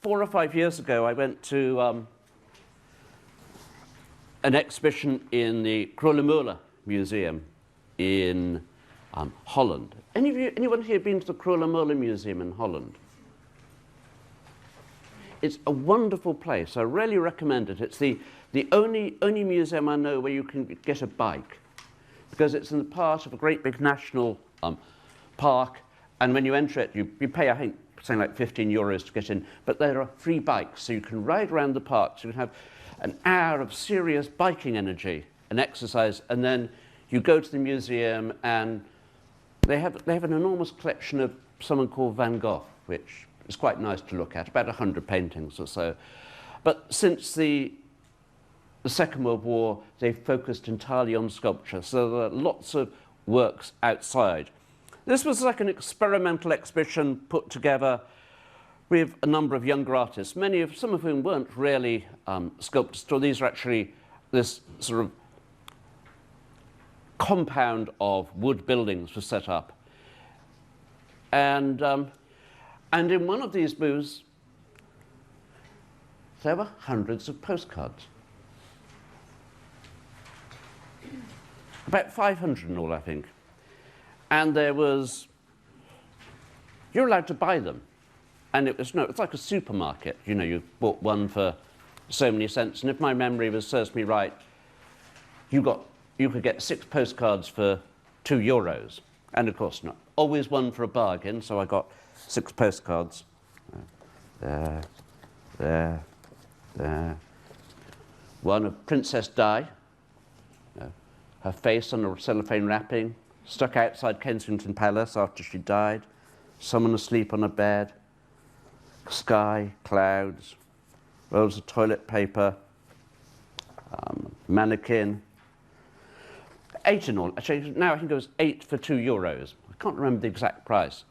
4 or 5 years ago, I went to an exhibition in the Kröller Museum in Holland. Anyone here been to the Kröller Museum in Holland? It's a wonderful place. I really recommend it. It's the only museum I know where you can get a bike, because it's in the part of a great big national park, and when you enter it, you pay, I think, something like 15 euros to get in, but there are free bikes, so you can ride around the park, so you can have an hour of serious biking energy and exercise, and then you go to the museum, and they have an enormous collection of someone called Van Gogh, which is quite nice to look at, about 100 paintings or so. But since the Second World War, they've focused entirely on sculpture, so there are lots of works outside. This was like an experimental exhibition put together with a number of younger artists, some of whom weren't really sculptors. So these are actually this sort of compound of wood buildings was set up. And in one of these booths, there were hundreds of postcards. About 500 in all, I think. And there was, you're allowed to buy them. And it's like a supermarket. You know, you bought one for so many cents. And if my memory serves me right, you could get 6 postcards for 2 euros. And of course, not always one for a bargain, so I got 6 postcards. There. One of Princess Di, her face on a cellophane wrapping, stuck outside Kensington Palace after she died, someone asleep on a bed, sky, clouds, rolls of toilet paper, mannequin. 8 in all. Actually, now I think it was 8 for 2 euros. I can't remember the exact price.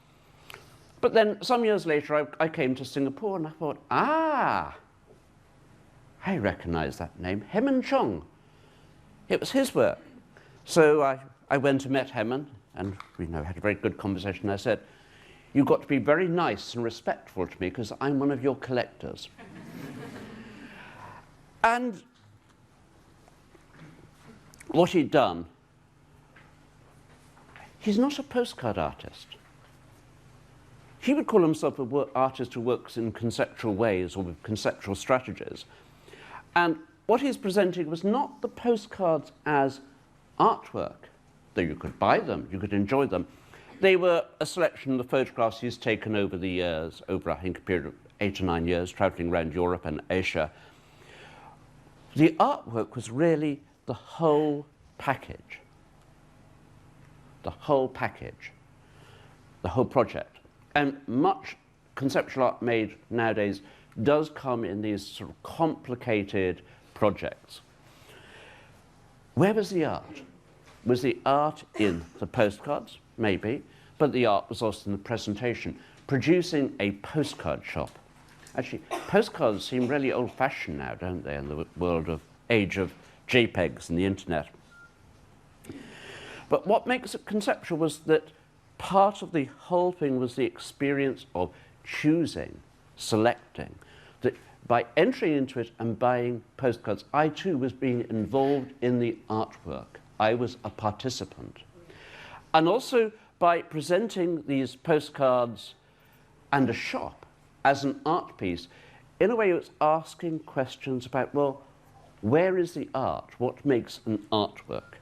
But then some years later, I came to Singapore and I thought, I recognize that name, Heman Chong. It was his work. So I went and met Heman, and we had a very good conversation. I said, you've got to be very nice and respectful to me because I'm one of your collectors. And what he'd done, he's not a postcard artist. He would call himself an artist who works in conceptual ways or with conceptual strategies. And what he's presenting was not the postcards as artwork, though you could buy them, you could enjoy them. They were a selection of the photographs he's taken over the years, over I think a period of 8 or 9 years, traveling around Europe and Asia. The artwork was really the whole package. The whole package. The whole project. And much conceptual art made nowadays does come in these sort of complicated projects. Where was the art? Was the art in the postcards? Maybe. But the art was also in the presentation. Producing a postcard shop. Actually, postcards seem really old-fashioned now, don't they, in the age of JPEGs and the internet. But what makes it conceptual was that part of the whole thing was the experience of choosing, selecting. That by entering into it and buying postcards, I too was being involved in the artwork. I was a participant. And also by presenting these postcards and a shop as an art piece, in a way it's asking questions about, well, where is the art? What makes an artwork?